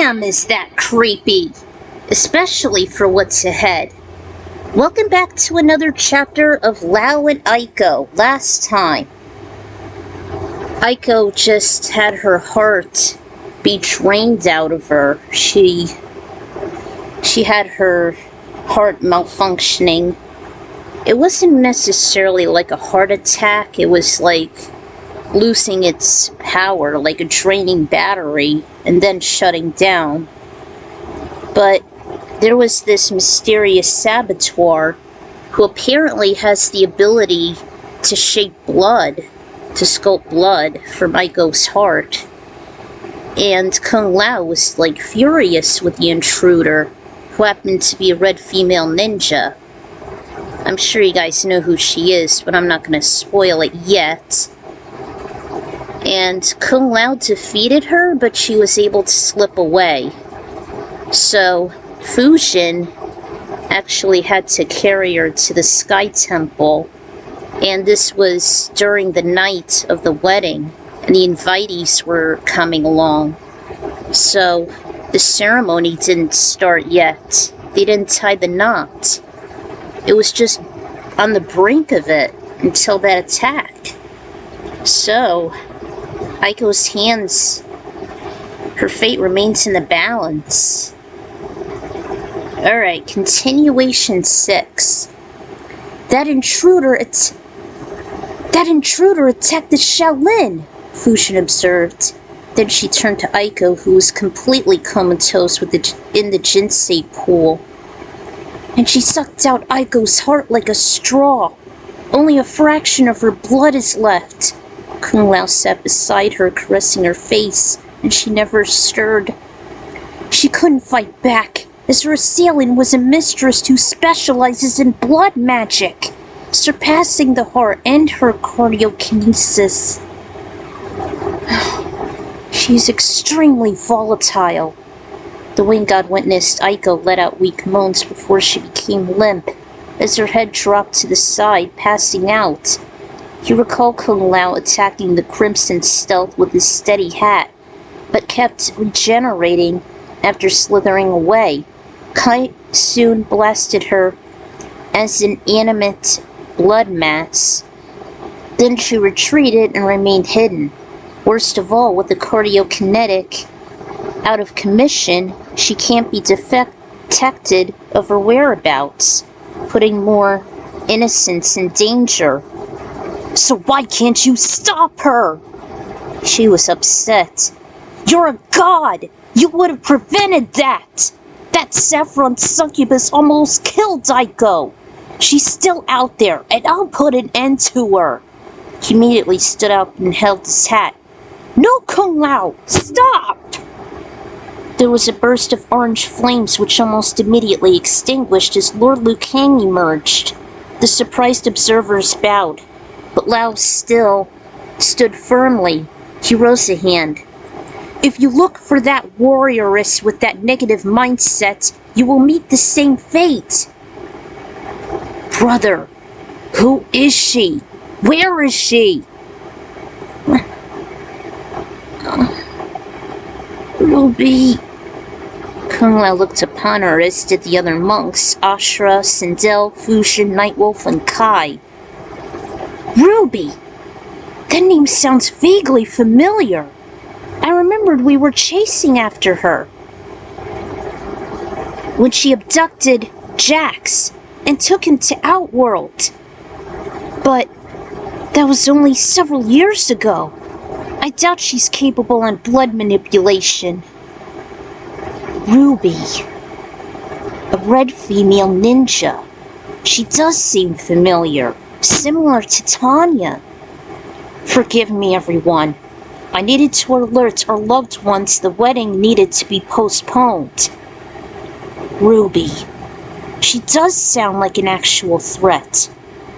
Damn, is that creepy! Especially for what's ahead. Welcome back to another chapter of Lao and Aiko. Last time, Aiko just had her heart be drained out of her. She had her heart malfunctioning. It wasn't necessarily like a heart attack. It was like losing its power, like a draining battery, and then shutting down. But there was this mysterious saboteur who apparently has the ability to shape blood, to sculpt blood from Aiko's heart. And Kung Lao was like furious with the intruder, who happened to be a red female ninja. I'm sure you guys know who she is, but I'm not going to spoil it yet. And Kung Lao defeated her, but she was able to slip away. So Fujin actually had to carry her to the Sky Temple, and this was during the night of the wedding, and the invitees were coming along. So the ceremony didn't start yet. They didn't tie the knot. It was just on the brink of it until that attack. So Aiko's hands, her fate remains in the balance. Alright, continuation 6. That intruder attacked the Shaolin, Fujin observed. Then she turned to Aiko, who was completely comatose in the Jinsei pool. And she sucked out Aiko's heart like a straw. Only a fraction of her blood is left. Kung Lao sat beside her, caressing her face, and she never stirred. She couldn't fight back, as her assailant was a mistress who specializes in blood magic, surpassing the heart and her cardiokinesis. She's extremely volatile. The Wind God witnessed Aiko let out weak moans before she became limp, as her head dropped to the side, passing out. He recalled Kung Lao attacking the Crimson Stealth with his steady hat, but kept regenerating after slithering away. Kai soon blasted her as an animate blood mass. Then she retreated and remained hidden. Worst of all, with the cardiokinetic out of commission, she can't be detected of her whereabouts, putting more innocents in danger. So why can't you stop her? She was upset. You're a god! You would have prevented that! That saffron succubus almost killed Aiko! She's still out there, and I'll put an end to her! He immediately stood up and held his hat. No, Kung Lao! Stop! There was a burst of orange flames which almost immediately extinguished as Lord Liu Kang emerged. The surprised observers bowed, but Lao still stood firmly. He rose a hand. If you look for that warrioress with that negative mindset, you will meet the same fate. Brother, who is she? Where is she? Ruby. Kung Lao looked upon her, as did the other monks, Ashra, Sindel, Fujin, Nightwolf, and Kai. Ruby! That name sounds vaguely familiar. I remembered we were chasing after her when she abducted Jax and took him to Outworld. But that was only several years ago. I doubt she's capable on blood manipulation. Ruby. A red female ninja. She does seem familiar. Similar to Tanya. Forgive me, everyone. I needed to alert our loved ones the wedding needed to be postponed. Ruby. She does sound like an actual threat.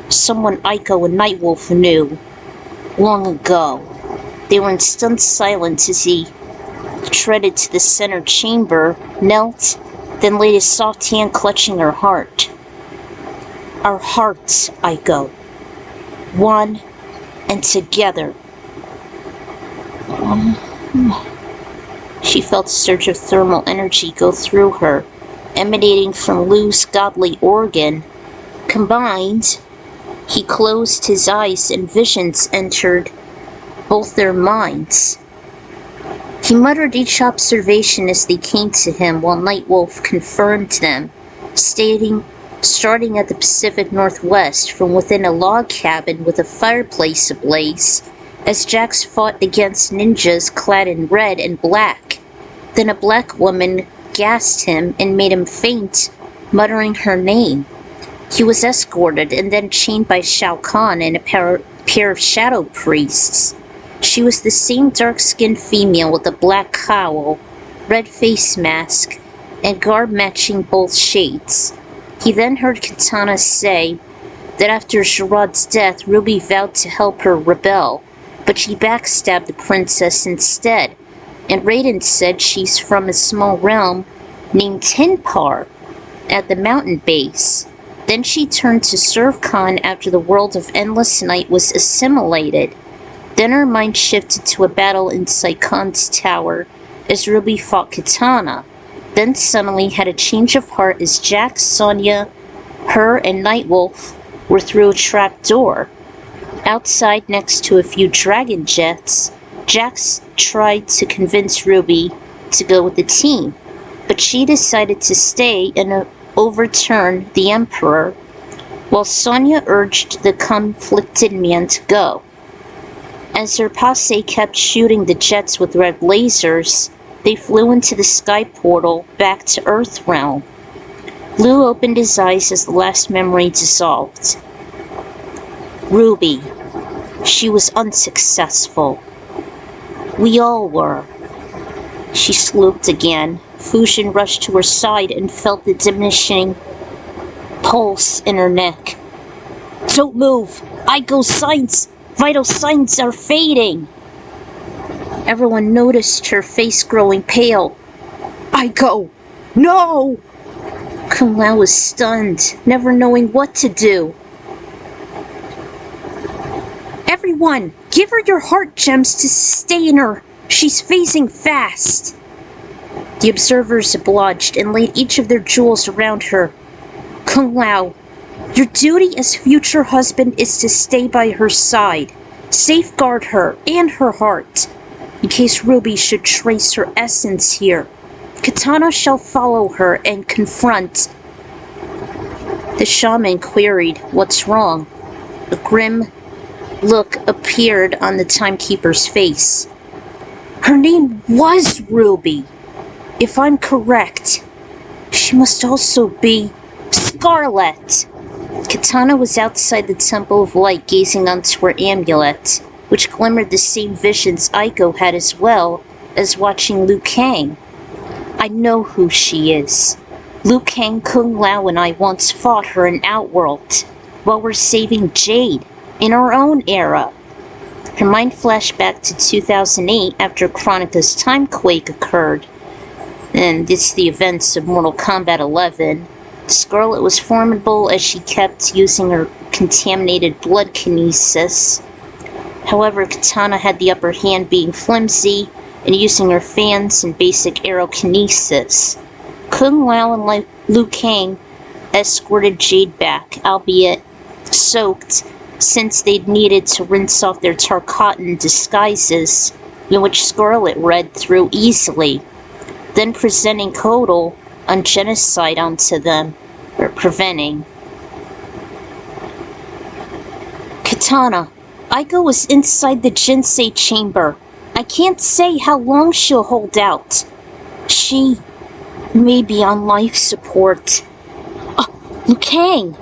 Someone Aiko and Nightwolf knew. Long ago. They were in stunned silence as he treaded to the center chamber, knelt, then laid his soft hand clutching her heart. Our hearts, Aiko. One and together. She felt a surge of thermal energy go through her, emanating from Liu's godly organ. Combined, he closed his eyes and visions entered both their minds. He muttered each observation as they came to him while Nightwolf confirmed them, starting at the Pacific Northwest from within a log cabin with a fireplace ablaze, as Jax fought against ninjas clad in red and black. Then a black woman gassed him and made him faint, muttering her name. He was escorted and then chained by Shao Kahn and a pair of shadow priests. She was the same dark-skinned female with a black cowl, red face mask, and garb matching both shades. He then heard Kitana say that after Gerard's death, Ruby vowed to help her rebel, but she backstabbed the princess instead, and Raiden said she's from a small realm named Tinpar at the mountain base. Then she turned to serve Khan after the world of Endless Night was assimilated. Then her mind shifted to a battle inside Khan's tower as Ruby fought Kitana. Then suddenly had a change of heart as Jax, Sonya, her, and Nightwolf were through a trap door. Outside, next to a few dragon jets, Jax tried to convince Ruby to go with the team, but she decided to stay and overturn the Emperor, while Sonya urged the conflicted man to go. As their posse kept shooting the jets with red lasers, they flew into the sky portal back to Earthrealm. Liu opened his eyes as the last memory dissolved. Ruby. She was unsuccessful. We all were. She slooped again. Fushin rushed to her side and felt the diminishing pulse in her neck. Don't move! Aiko's signs! Vital signs are fading! Everyone noticed her face growing pale. Aiko! No! Kung Lao was stunned, never knowing what to do. Everyone, give her your heart gems to sustain her. She's phasing fast. The observers obliged and laid each of their jewels around her. Kung Lao, your duty as future husband is to stay by her side. Safeguard her and her heart, in case Ruby should trace her essence here. Kitana shall follow her and confront. The shaman queried, "What's wrong?" A grim look appeared on the timekeeper's face. Her name was Ruby. If I'm correct, she must also be Scarlet. Kitana was outside the Temple of Light gazing onto her amulet, which glimmered the same visions Aiko had as well as watching Liu Kang. I know who she is. Liu Kang, Kung Lao, and I once fought her in Outworld, while we're saving Jade in our own era. Her mind flashed back to 2008 after Chronica's Timequake occurred, and it's the events of Mortal Kombat 11. Scarlet was formidable as she kept using her contaminated blood kinesis. However, Kitana had the upper hand, being flimsy and using her fans and basic aerokinesis. Kung Lao and Liu Kang escorted Jade back, albeit soaked, since they'd needed to rinse off their Tarkatan disguises, in which Scarlet read through easily, then presenting Kotal on genocide onto them, or preventing. Kitana, Aiko was inside the Jinsei chamber. I can't say how long she'll hold out. She may be on life support. Liu Kang!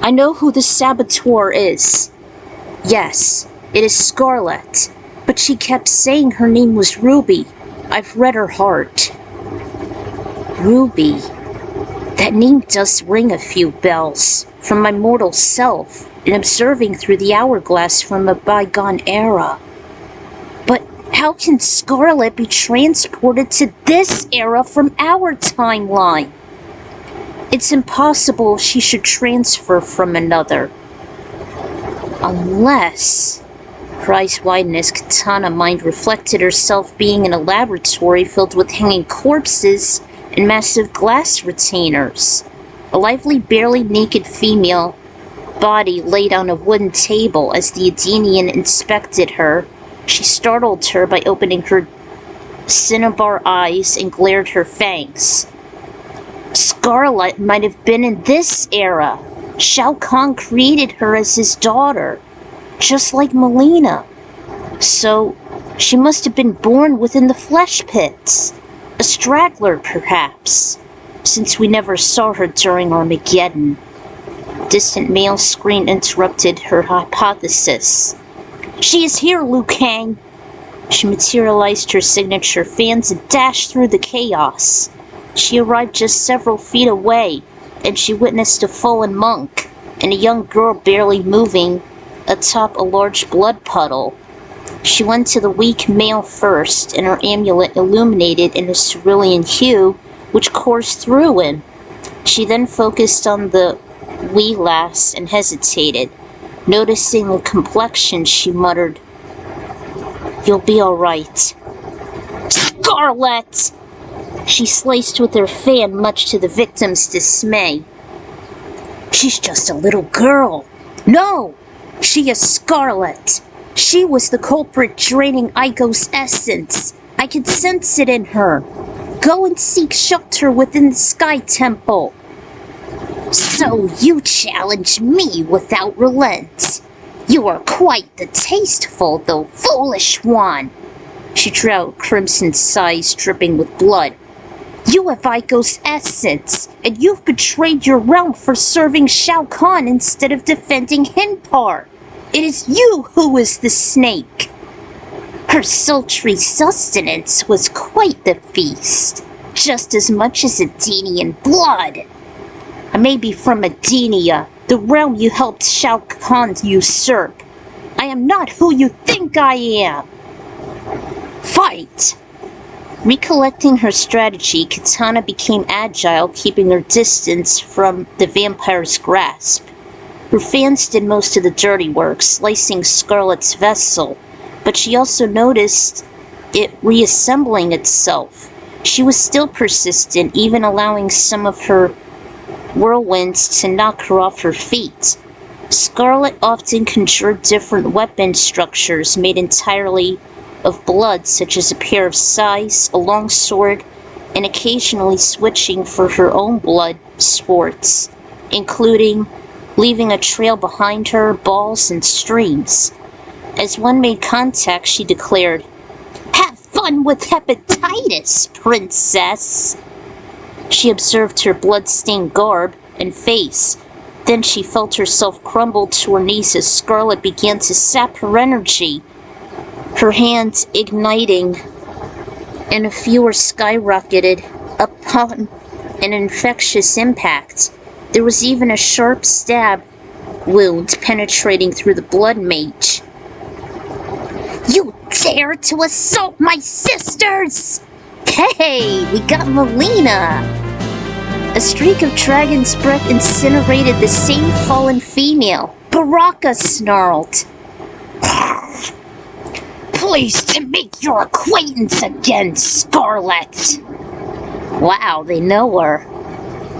I know who the saboteur is. Yes, it is Scarlet, but she kept saying her name was Ruby. I've read her heart. Ruby. That name does ring a few bells from my mortal self and observing through the hourglass from a bygone era. But how can Scarlet be transported to this era from our timeline? It's impossible she should transfer from another. Unless... Her eyes widened as Kitana mind reflected herself being in a laboratory filled with hanging corpses and massive glass retainers. A lively, barely naked female body laid on a wooden table. As the Edenian inspected her, she startled her by opening her cinnabar eyes and glared her fangs. Scarlet might have been in this era. Shao Kahn created her as his daughter, just like Melina. So, she must have been born within the flesh pits. A straggler, perhaps, since we never saw her during Armageddon. A distant male scream interrupted her hypothesis. She is here, Liu Kang! She materialized her signature fans and dashed through the chaos. She arrived just several feet away, and she witnessed a fallen monk and a young girl barely moving atop a large blood puddle. She went to the weak male first, and her amulet illuminated in a cerulean hue which coursed through him. She then focused on the wee lass and hesitated. Noticing the complexion, she muttered, "You'll be all right." "Scarlet!" She sliced with her fan, much to the victim's dismay. "She's just a little girl." "No! She is Scarlet. She was the culprit draining Aiko's essence. I could sense it in her. Go and seek shelter within the Sky Temple." "So you challenge me without relent. You are quite the tasteful, though foolish one." She drew out crimson sighs dripping with blood. "You have Aiko's essence, and you've betrayed your realm for serving Shao Kahn instead of defending Hinpar. It is you who is the snake." Her sultry sustenance was quite the feast, just as much as Edenian blood. I may be from Edenia, the realm you helped Shao Kahn usurp. I am not who you think I am. Fight! Recollecting her strategy, Kitana became agile, keeping her distance from the vampire's grasp. Her fans did most of the dirty work, slicing Scarlet's vessel, but she also noticed it reassembling itself. She was still persistent, even allowing some of her whirlwinds to knock her off her feet. Scarlet often conjured different weapon structures made entirely of blood, such as a pair of scythes, a long sword, and occasionally switching for her own blood sports, including leaving a trail behind her, balls, and streams. As one made contact, she declared, "Have fun with hepatitis, princess!" She observed her blood-stained garb and face. Then she felt herself crumble to her knees as Scarlet began to sap her energy, her hands igniting, and a few were skyrocketed upon an infectious impact. There was even a sharp stab wound penetrating through the blood mage. "You dare to assault my sisters!" "Hey, we got Melina!" A streak of dragon's breath incinerated the same fallen female. Baraka snarled, "Pleased to make your acquaintance again, Scarlet." Wow, they know her.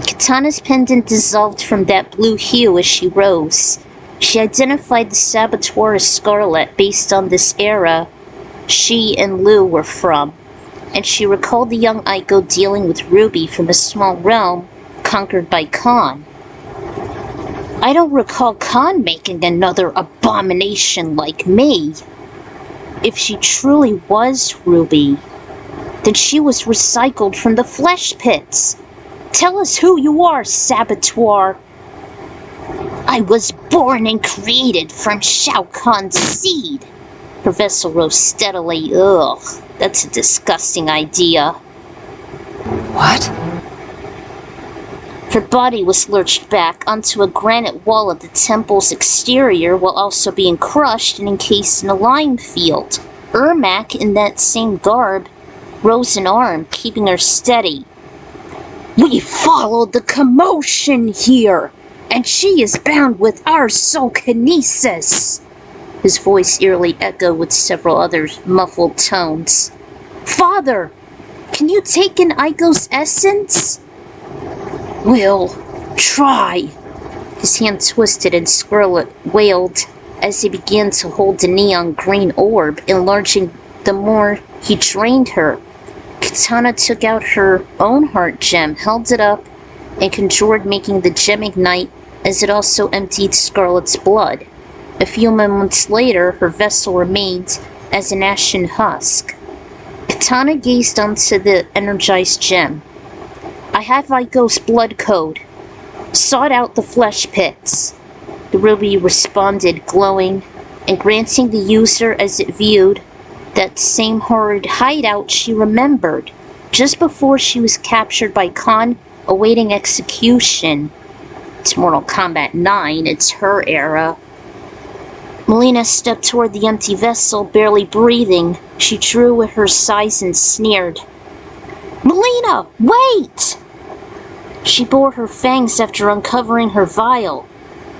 Kitana's pendant dissolved from that blue hue as she rose. She identified the saboteur as Scarlet based on this era she and Liu were from, and she recalled the young Aiko dealing with Ruby from a small realm conquered by Khan. "I don't recall Khan making another abomination like me." If she truly was Ruby, then she was recycled from the flesh pits. "Tell us who you are, saboteur." "I was born and created from Shao Kahn's seed." Her vessel rose steadily. Ugh, that's a disgusting idea. What? Her body was lurched back onto a granite wall of the temple's exterior while also being crushed and encased in a lime field. Ermac, in that same garb, rose an arm, keeping her steady. "We followed the commotion here, and she is bound with our soul kinesis." His voice eerily echoed with several other muffled tones. Father! Can you take in Aiko's essence? We'll try. His hand twisted and Scarlet wailed as he began to hold the neon green orb, enlarging the more he drained her. Kitana took out her own heart gem, held it up, and conjured making the gem ignite as it also emptied Scarlet's blood. A few moments later, her vessel remained as an ashen husk. Kitana gazed onto the energized gem. I have Aiko's blood code. Sought out the flesh pits. The ruby responded, glowing, and granting the user as it viewed that same horrid hideout she remembered, just before she was captured by Khan, awaiting execution. It's Mortal Kombat 9, it's her era. Melina stepped toward the empty vessel, barely breathing. She drew at her sighs and sneered. Melina, wait! She bore her fangs after uncovering her vial.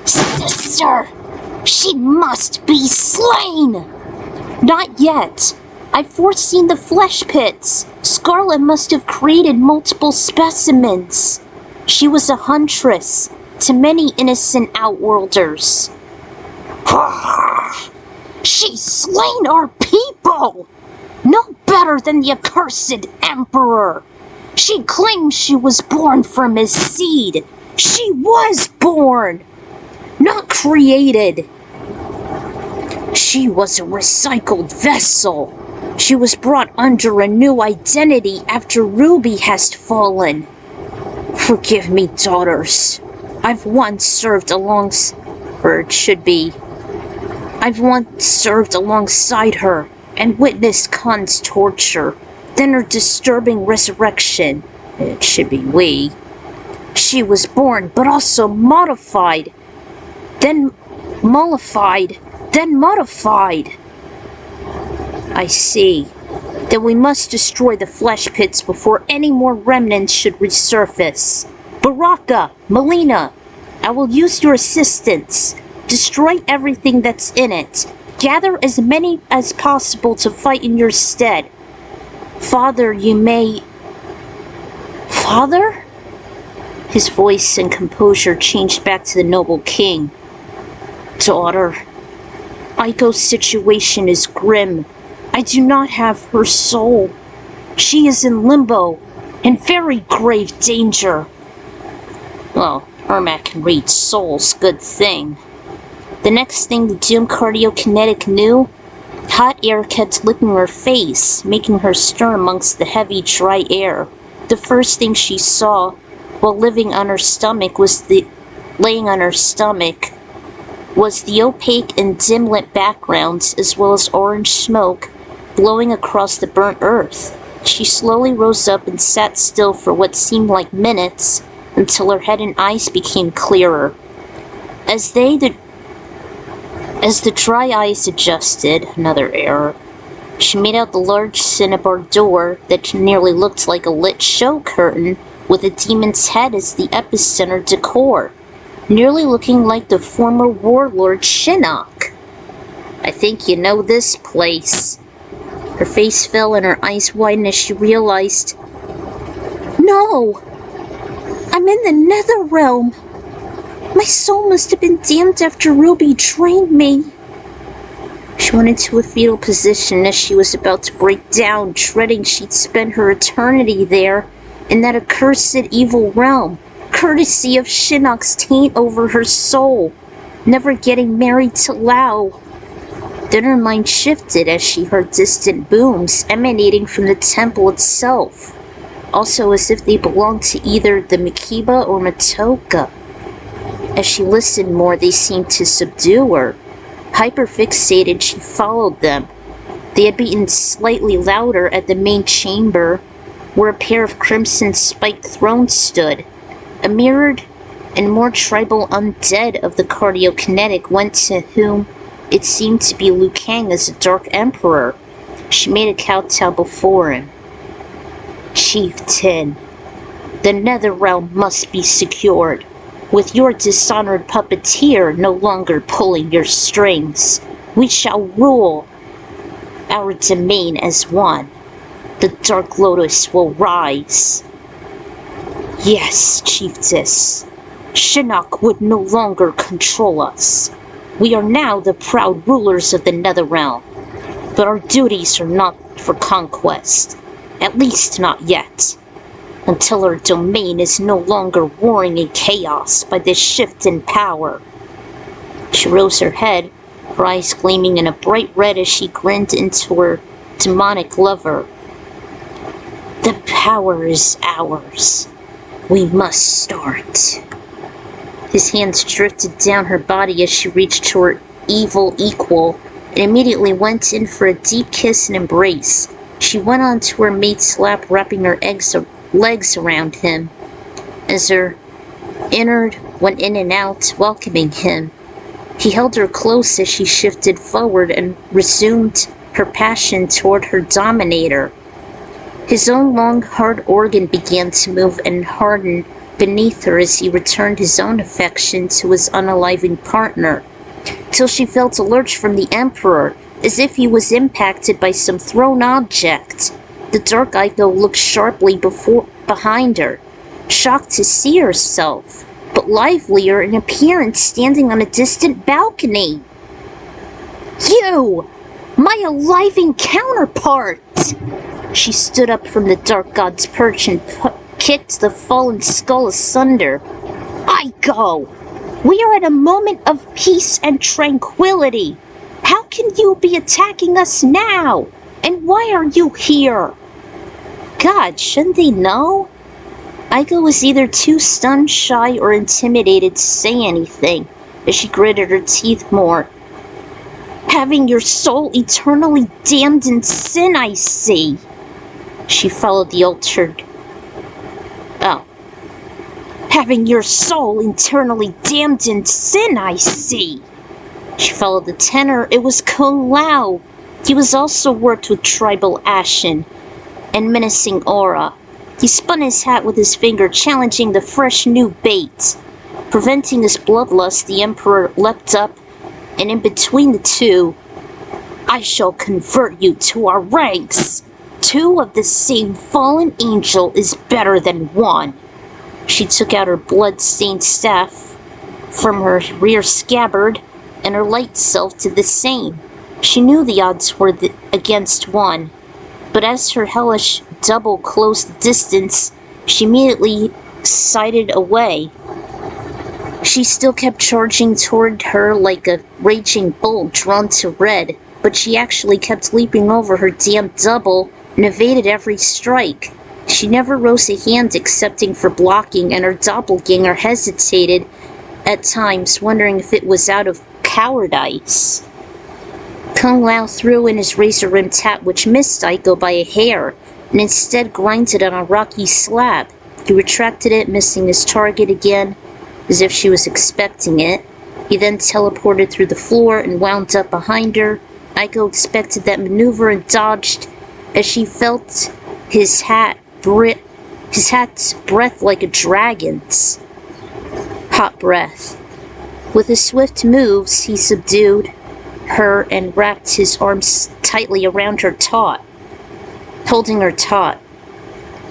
Sister! She must be slain! Not yet. I've foreseen the flesh pits. Scarlet must have created multiple specimens. She was a huntress to many innocent outworlders. She's slain our people! No better than the accursed Emperor! She claims she was born from his seed. She was born, not created. She was a recycled vessel. She was brought under a new identity after Ruby has fallen. Forgive me, daughters. I've once served alongside her and witnessed Khan's torture, then her disturbing resurrection. It should be we. She was born, but also modified, then mollified, then modified. I see. Then we must destroy the flesh pits before any more remnants should resurface. Baraka, Melina, I will use your assistance. Destroy everything that's in it. Gather as many as possible to fight in your stead. Father, you may... Father? His voice and composure changed back to the noble king. Daughter, Aiko's situation is grim. I do not have her soul. She is in limbo, in very grave danger. Well, Ermac can read souls, good thing. The next thing the doomed cardiokinetic knew, hot air kept licking her face, making her stir amongst the heavy, dry air. The first thing she saw, while laying on her stomach, was the opaque and dim-lit backgrounds, as well as orange smoke blowing across the burnt earth. She slowly rose up and sat still for what seemed like minutes, until her head and eyes became clearer. As the dry eyes adjusted, another error, she made out the large cinnabar door that nearly looked like a lit show curtain with a demon's head as the epicenter decor, nearly looking like the former warlord Shinnok. I think you know this place. Her face fell and her eyes widened as she realized, no! I'm in the Netherrealm! My soul must have been damned after Ruby drained me. She went into a fetal position as she was about to break down, dreading she'd spend her eternity there, in that accursed evil realm, courtesy of Shinnok's taint over her soul, never getting married to Lao. Then her mind shifted as she heard distant booms emanating from the temple itself, also as if they belonged to either the Mikiba or Matoka. As she listened more, they seemed to subdue her. Hyperfixated, she followed them. They had beaten slightly louder at the main chamber, where a pair of crimson-spiked thrones stood. A mirrored and more tribal undead of the cardiokinetic went to whom it seemed to be Liu Kang as a Dark Emperor. She made a kowtow before him. Chieftain, the Netherrealm must be secured, with your dishonored puppeteer no longer pulling your strings. We shall rule our domain as one. The Dark Lotus will rise. Yes, Chiefess. Shinnok would no longer control us. We are now the proud rulers of the Netherrealm. But our duties are not for conquest. At least not yet. Until our domain is no longer warring in chaos by this shift in power. She rose her head, her eyes gleaming in a bright red as she grinned into her demonic lover. The power is ours. We must start. His hands drifted down her body as she reached to her evil equal and immediately went in for a deep kiss and embrace. She went on to her mate's lap, wrapping her legs around him as her innard went in and out, welcoming him. He held her close as she shifted forward and resumed her passion toward her dominator. His own long, hard organ began to move and harden beneath her as he returned his own affection to his unaliving partner, till she felt a lurch from the Emperor, as if he was impacted by some thrown object. The Dark Aiko looked sharply behind her, shocked to see herself, but livelier in appearance, standing on a distant balcony. You! My aliving counterpart! She stood up from the Dark God's perch and kicked the fallen skull asunder. Aiko! We are at a moment of peace and tranquility. How can you be attacking us now? And why are you here? God, shouldn't they know? Aiko was either too stunned, shy, or intimidated to say anything, as she gritted her teeth more. Having your soul eternally damned in sin, I see. She followed the altered. Having your soul eternally damned in sin, I see. She followed the tenor. It was Kung Lao. He was also worked with tribal ashen and menacing aura. He spun his hat with his finger, challenging the fresh new bait. Preventing his bloodlust, the Emperor leapt up, and in between the two, I shall convert you to our ranks. Two of the same fallen angel is better than one. She took out her blood-stained staff from her rear scabbard, and her light self did the same. She knew the odds were against one, but as her hellish double closed the distance, she immediately sided away. She still kept charging toward her like a raging bull drawn to red, but she actually kept leaping over her damned double and evaded every strike. She never rose a hand excepting for blocking, and her doppelganger hesitated at times, wondering if it was out of cowardice. Kung Lao threw in his razor-rimmed hat, which missed Aiko by a hair, and instead grinded on a rocky slab. He retracted it, missing his target again, as if she was expecting it. He then teleported through the floor and wound up behind her. Aiko expected that maneuver and dodged as she felt his hat's breath like a dragon's. Hot breath. With his swift moves, he subdued her and wrapped his arms tightly around her holding her taut.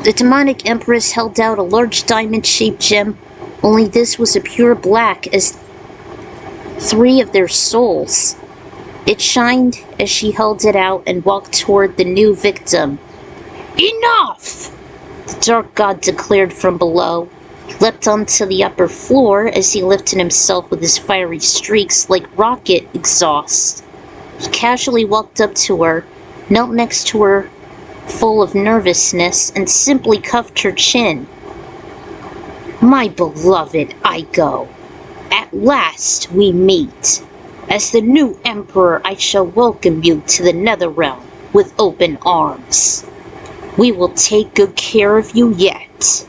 The demonic empress held out a large diamond-shaped gem, only this was a pure black as three of their souls. It shined as she held it out and walked toward the new victim. Enough! The Dark God declared from below. He leapt onto the upper floor as he lifted himself with his fiery streaks like rocket exhaust. He casually walked up to her, knelt next to her full of nervousness, and simply cuffed her chin. My beloved Aiko, at last we meet. As the new Emperor, I shall welcome you to the Netherrealm with open arms. We will take good care of you yet.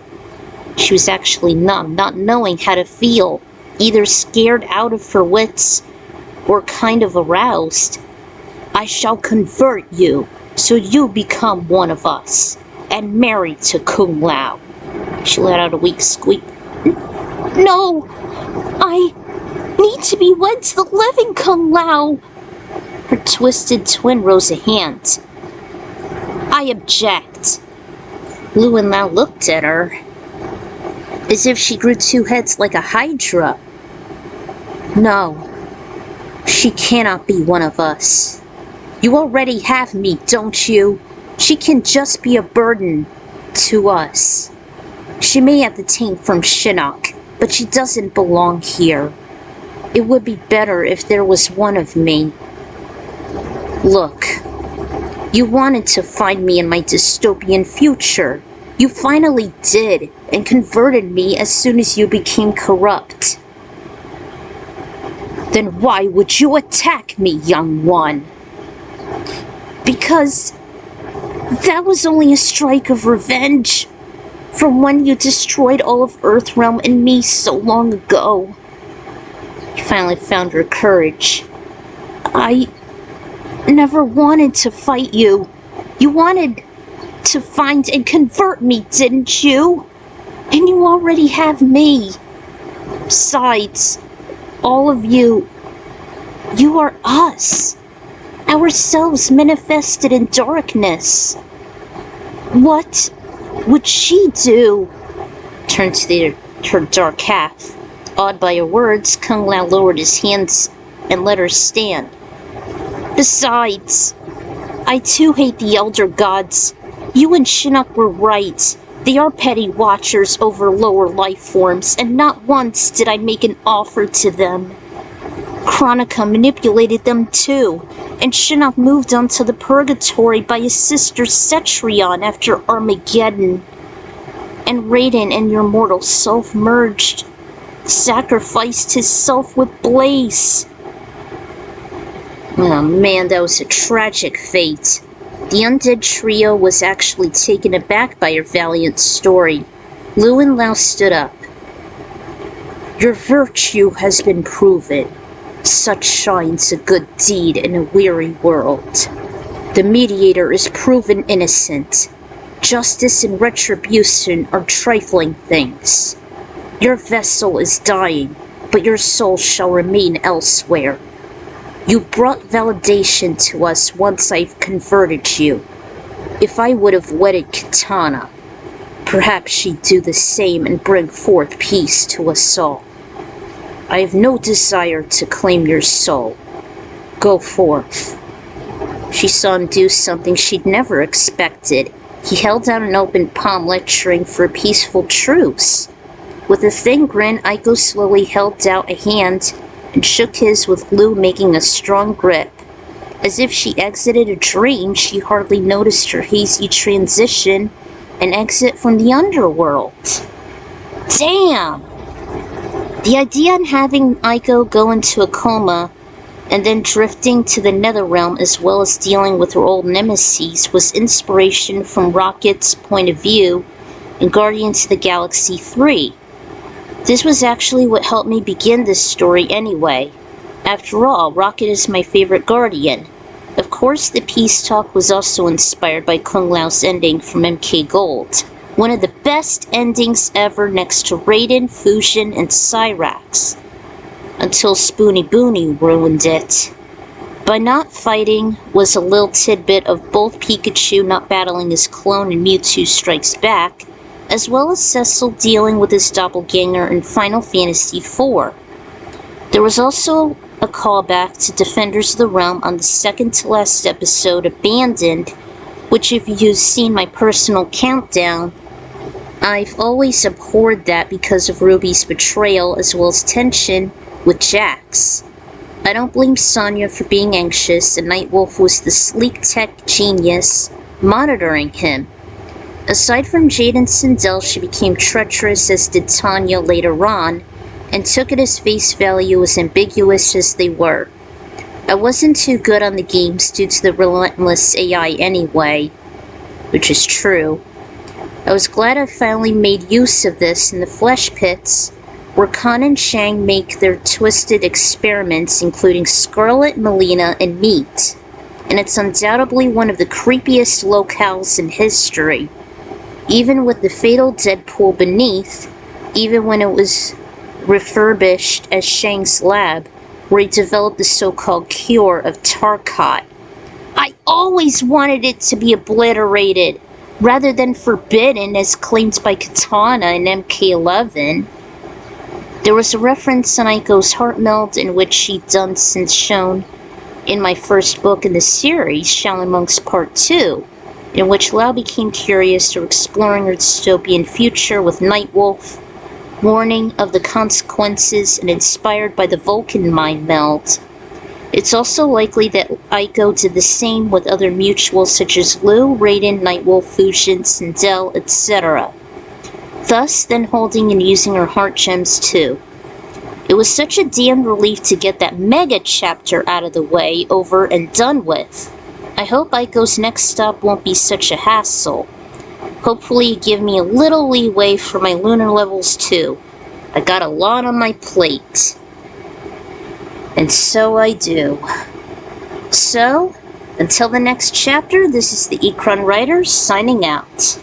She was actually numb, not knowing how to feel, either scared out of her wits or kind of aroused. I shall convert you so you become one of us and married to Kung Lao. She let out a weak squeak. No! I need to be wed to the living Kung Lao! Her twisted twin rose a hand. I object. Liu and Lao looked at her, as if she grew two heads like a hydra. No, she cannot be one of us. You already have me, don't you? She can just be a burden to us. She may have the taint from Shinnok, but she doesn't belong here. It would be better if there was one of me. Look, you wanted to find me in my dystopian future. You finally did, and converted me as soon as you became corrupt. Then why would you attack me, young one? Because that was only a strike of revenge from when you destroyed all of Earthrealm and me so long ago. She finally found her courage. I never wanted to fight you. You wanted to find and convert me, didn't you? And you already have me. Besides, all of you are us. Ourselves manifested in darkness. What would she do? Turned to her dark half. Awed by her words, Kung Lao lowered his hands and let her stand. Besides, I too hate the Elder Gods. You and Shinnok were right. They are petty watchers over lower life forms, and not once did I make an offer to them. Chronica manipulated them too, and Shinnok moved on to the Purgatory by his sister Cetrion after Armageddon. And Raiden and your mortal self merged, sacrificed his self with Blaze. Oh man, that was a tragic fate. The undead trio was actually taken aback by your valiant story. Liu and Lao stood up. Your virtue has been proven. Such shines a good deed in a weary world. The mediator is proven innocent. Justice and retribution are trifling things. Your vessel is dying, but your soul shall remain elsewhere. You brought validation to us once I've converted you. If I would have wedded Kitana, perhaps she'd do the same and bring forth peace to us all. I have no desire to claim your soul. Go forth. She saw him do something she'd never expected. He held out an open palm, lecturing for a peaceful truce. With a thin grin, Aiko slowly held out a hand and shook his, with Liu making a strong grip. As if she exited a dream, she hardly noticed her hazy transition and exit from the underworld. Damn! The idea of having Aiko go into a coma and then drifting to the Netherrealm, as well as dealing with her old nemesis, was inspiration from Rocket's point of view in Guardians of the Galaxy 3. This was actually what helped me begin this story anyway. After all, Rocket is my favorite Guardian. Of course, the peace talk was also inspired by Kung Lao's ending from MK Gold. One of the best endings ever, next to Raiden, Fusion, and Cyrax. Until Spoony Boony ruined it. By not fighting was a little tidbit of both Pikachu not battling his clone in Mewtwo Strikes Back, as well as Cecil dealing with his doppelganger in Final Fantasy IV. There was also a callback to Defenders of the Realm on the second to last episode, Abandoned, which, if you've seen my personal countdown, I've always abhorred that because of Ruby's betrayal, as well as tension with Jax. I don't blame Sonya for being anxious, and Nightwolf was the sleek tech genius monitoring him. Aside from Jade and Sindel, she became treacherous, as did Tanya later on, and took it as face value, as ambiguous as they were. I wasn't too good on the games due to the relentless AI anyway, which is true. I was glad I finally made use of this in the Flesh Pits, where Khan and Shang make their twisted experiments, including Scarlet, Melina, and Meat, and it's undoubtedly one of the creepiest locales in history. Even with the fatal Deadpool beneath, even when it was refurbished as Shang's lab, where he developed the so-called cure of Tarkat. I always wanted it to be obliterated, rather than forbidden as claimed by Kitana in MK11. There was a reference in Aiko's heart meld in which she'd done since shown in my first book in the series, Shaolin Monks Part 2, in which Lao became curious to exploring her dystopian future with Nightwolf, warning of the consequences and inspired by the Vulcan mind meld. It's also likely that Aiko did the same with other mutuals such as Liu, Raiden, Nightwolf, Fujin, Sindel, etc., thus then holding and using her heart gems too. It was such a damn relief to get that mega chapter out of the way, over and done with. I hope Aiko's next stop won't be such a hassle. Hopefully give me a little leeway for my lunar levels too. I got a lot on my plate. And so I do. So, until the next chapter, this is the Ikron Writer signing out.